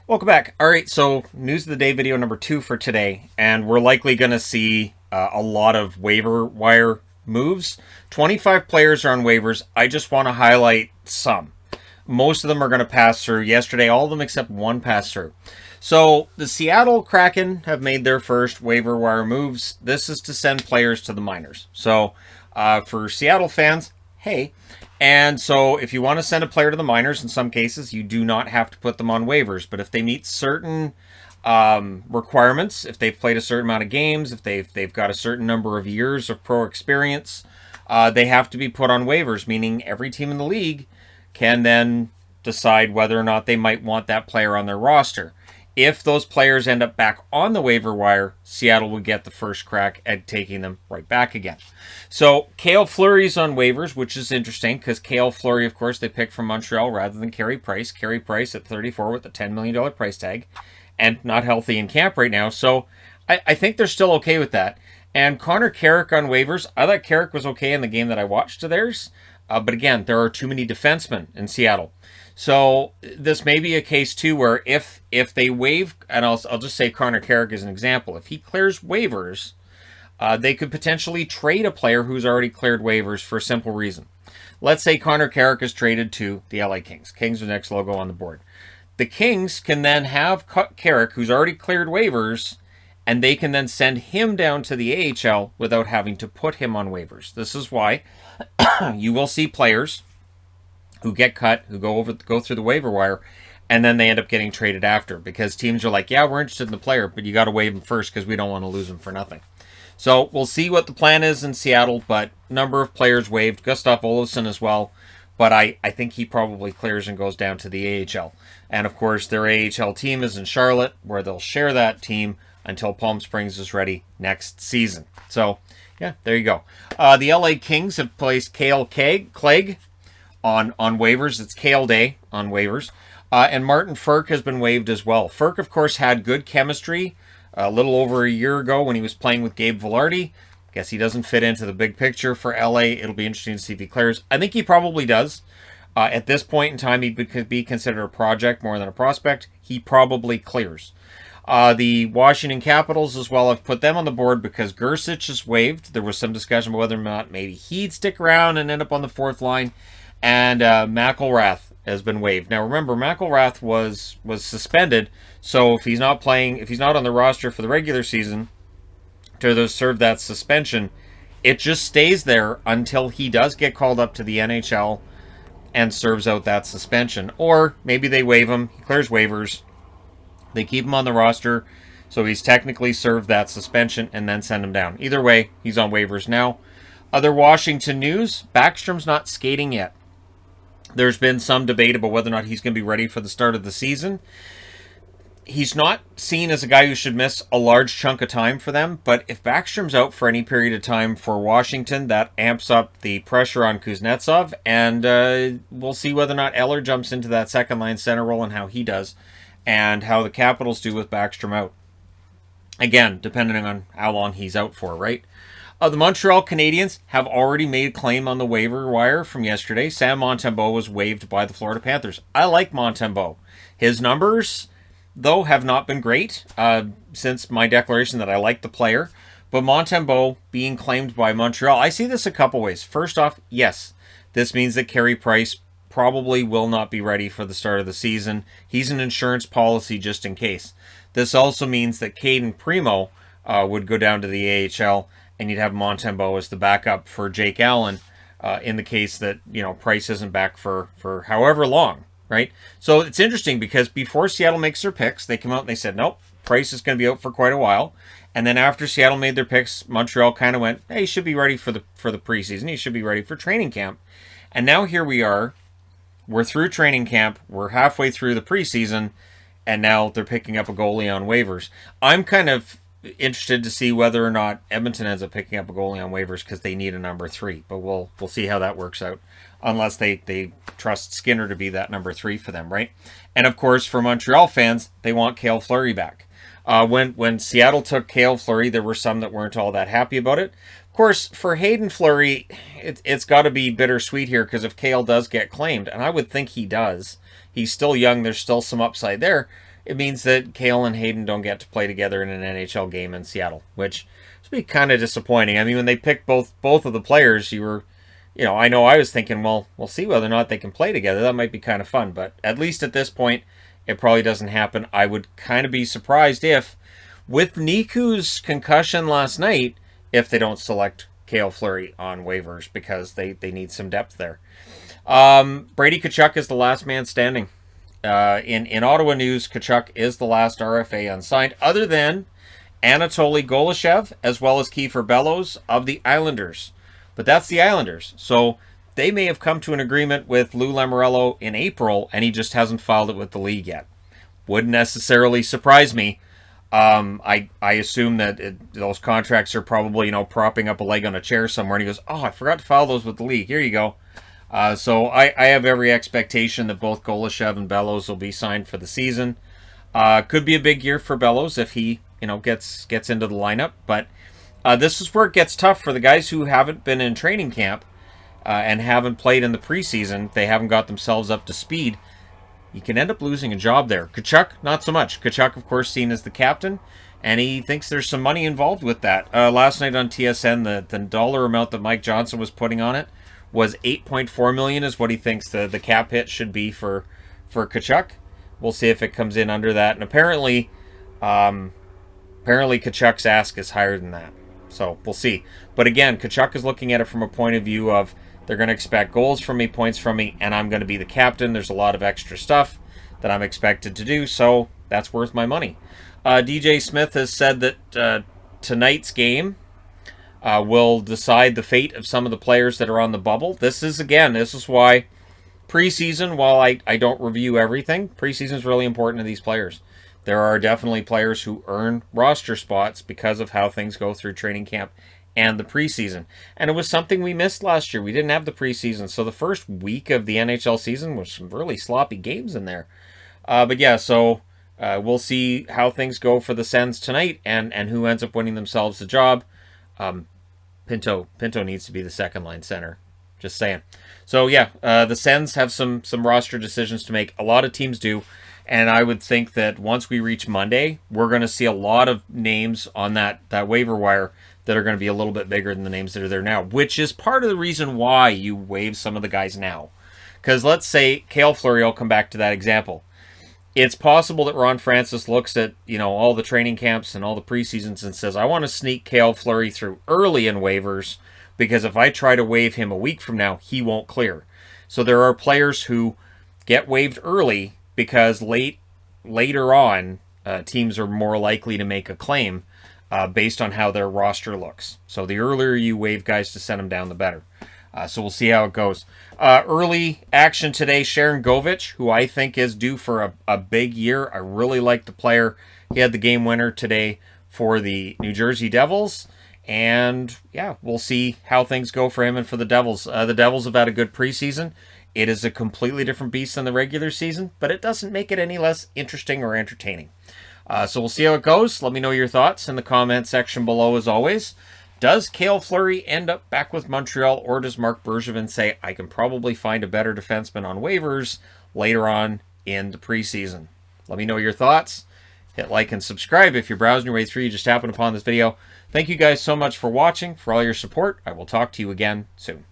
Welcome back. All right, so news of the day video number 2 for today, and we're likely going to see a lot of waiver wire moves. 25 players are on waivers. I just want to highlight some. Most of them are going to pass through. Yesterday, all of them except one passed through. So the Seattle Kraken have made their first waiver wire moves. This is to send players to the minors. So for Seattle fans, hey. And so if you want to send a player to the minors, in some cases, you do not have to put them on waivers. But if they meet certain requirements, if they've played a certain amount of games, if they've got a certain number of years of pro experience, they have to be put on waivers, meaning every team in the league can then decide whether or not they might want that player on their roster. If those players end up back on the waiver wire, Seattle would get the first crack at taking them right back again. So Cale Fleury's on waivers, which is interesting because Cale Fleury, of course, they picked from Montreal rather than Carey Price. Carey Price at 34 with a $10 million price tag and not healthy in camp right now. So I think they're still okay with that. And Connor Carrick on waivers. I thought Carrick was okay in the game that I watched of theirs. But again, there are too many defensemen in Seattle. So this may be a case too where if they waive, and I'll just say Connor Carrick as an example, if he clears waivers, they could potentially trade a player who's already cleared waivers for a simple reason. Let's say Connor Carrick is traded to the LA Kings. Kings are the next logo on the board. The Kings can then have Carrick, who's already cleared waivers, and they can then send him down to the AHL without having to put him on waivers. This is why you will see players who get cut, who go through the waiver wire, and then they end up getting traded after because teams are like, yeah, we're interested in the player, but you got to waive him first because we don't want to lose him for nothing. So we'll see what the plan is in Seattle, but number of players waived. Gustav Olofsson as well, but I think he probably clears and goes down to the AHL. And of course, their AHL team is in Charlotte, where they'll share that team until Palm Springs is ready next season. So, yeah, there you go. The LA Kings have placed Cale Clegg on waivers. It's Cale Day on waivers. And Martin Frk has been waived as well. Frk, of course, had good chemistry a little over a year ago when he was playing with Gabe Vilardi. Guess he doesn't fit into the big picture for LA. It'll be interesting to see if he clears. I think he probably does. At this point in time, he could be considered a project more than a prospect. He probably clears. The Washington Capitals as well, I've put them on the board because Gersich is waived. There was some discussion about whether or not maybe he'd stick around and end up on the fourth line. And McElrath has been waived. Now remember, McElrath was suspended, so if he's not playing, if he's not on the roster for the regular season to serve that suspension, it just stays there until he does get called up to the NHL and serves out that suspension. Or maybe they waive him, he clears waivers, they keep him on the roster, so he's technically served that suspension and then send him down. Either way, he's on waivers now. Other Washington news, Backstrom's not skating yet. There's been some debate about whether or not he's going to be ready for the start of the season. He's not seen as a guy who should miss a large chunk of time for them, but if Backstrom's out for any period of time for Washington, that amps up the pressure on Kuznetsov, and we'll see whether or not Eller jumps into that second-line center role and how he does, and how the Capitals do with Backstrom out. Again, depending on how long he's out for, right? The Montreal Canadiens have already made a claim on the waiver wire from yesterday. Sam Montembeault was waived by the Florida Panthers. I like Montembeault. His numbers, though, have not been great since my declaration that I like the player. But Montembeault being claimed by Montreal, I see this a couple ways. First off, yes, this means that Carey Price probably will not be ready for the start of the season. He's an insurance policy just in case. This also means that Caden Primo would go down to the AHL, and you'd have Montembeault as the backup for Jake Allen in the case that, Price isn't back for however long, right? So it's interesting because before Seattle makes their picks, they come out and they said, nope, Price is going to be out for quite a while. And then after Seattle made their picks, Montreal kind of went, hey, he should be ready for the preseason. He should be ready for training camp. And now here we are. We're through training camp. We're halfway through the preseason. And now they're picking up a goalie on waivers. I'm kind of interested to see whether or not Edmonton ends up picking up a goalie on waivers because they need a number 3. But we'll see how that works out, unless they trust Skinner to be that number 3 for them, right? And of course, for Montreal fans, they want Cale Fleury back. When Seattle took Cale Fleury, there were some that weren't all that happy about it. Of course, for Hayden Fleury, it's got to be bittersweet here because if Cale does get claimed, and I would think he does, he's still young, there's still some upside there. it means that Kale and Hayden don't get to play together in an NHL game in Seattle, which would be kind of disappointing. I mean, when they picked both of the players, I know I was thinking, well, we'll see whether or not they can play together. That might be kind of fun, but at least at this point, it probably doesn't happen. I would kind of be surprised if, with Niku's concussion last night, if they don't select Cale Fleury on waivers because they need some depth there. Brady Tkachuk is the last man standing. In Ottawa news, Tkachuk is the last RFA unsigned, other than Anatoly Golishev as well as Kiefer Bellows of the Islanders. But that's the Islanders, so they may have come to an agreement with Lou Lamoriello in April, and he just hasn't filed it with the league yet. Wouldn't necessarily surprise me. I assume that those contracts are probably, propping up a leg on a chair somewhere, and he goes, oh, I forgot to file those with the league. Here you go. So I have every expectation that both Golishev and Bellows will be signed for the season. Could be a big year for Bellows if he, gets into the lineup. But this is where it gets tough for the guys who haven't been in training camp and haven't played in the preseason. They haven't got themselves up to speed. You can end up losing a job there. Tkachuk, not so much. Tkachuk, of course, seen as the captain, and he thinks there's some money involved with that. Last night on TSN, the dollar amount that Mike Johnson was putting on it was $8.4 million is what he thinks the cap hit should be for Tkachuk. We'll see if it comes in under that. And apparently Tkachuk's ask is higher than that. So we'll see. But again, Tkachuk is looking at it from a point of view of they're going to expect goals from me, points from me, and I'm going to be the captain. There's a lot of extra stuff that I'm expected to do, so that's worth my money. DJ Smith has said that tonight's game will decide the fate of some of the players that are on the bubble. This is why preseason, while I don't review everything, preseason is really important to these players. There are definitely players who earn roster spots because of how things go through training camp and the preseason. And it was something we missed last year. We didn't have the preseason, so the first week of the NHL season was some really sloppy games in there. But yeah, so we'll see how things go for the Sens tonight and who ends up winning themselves the job. Pinto needs to be the second line center. Just saying. So yeah, the Sens have some roster decisions to make. A lot of teams do. And I would think that once we reach Monday, we're going to see a lot of names on that waiver wire that are going to be a little bit bigger than the names that are there now, which is part of the reason why you waive some of the guys now. Because let's say Cale Fleury, I'll come back to that example. It's possible that Ron Francis looks at, all the training camps and all the preseasons and says, I want to sneak Cale Fleury through early in waivers because if I try to waive him a week from now, he won't clear. So there are players who get waived early because later on, teams are more likely to make a claim based on how their roster looks. So the earlier you waive guys to send them down, the better. So we'll see how it goes. Early action today, Sharon Govich, who I think is due for a big year. I really like the player. He had the game winner today for the New Jersey Devils. And yeah, we'll see how things go for him and for the Devils. The Devils have had a good preseason. It is a completely different beast than the regular season, but it doesn't make it any less interesting or entertaining. So we'll see how it goes. Let me know your thoughts in the comment section below as always. Does Cale Fleury end up back with Montreal, or does Marc Bergevin say, I can probably find a better defenseman on waivers later on in the preseason? Let me know your thoughts. Hit like and subscribe if you're browsing your way through. You just happened upon this video. Thank you guys so much for watching, for all your support. I will talk to you again soon.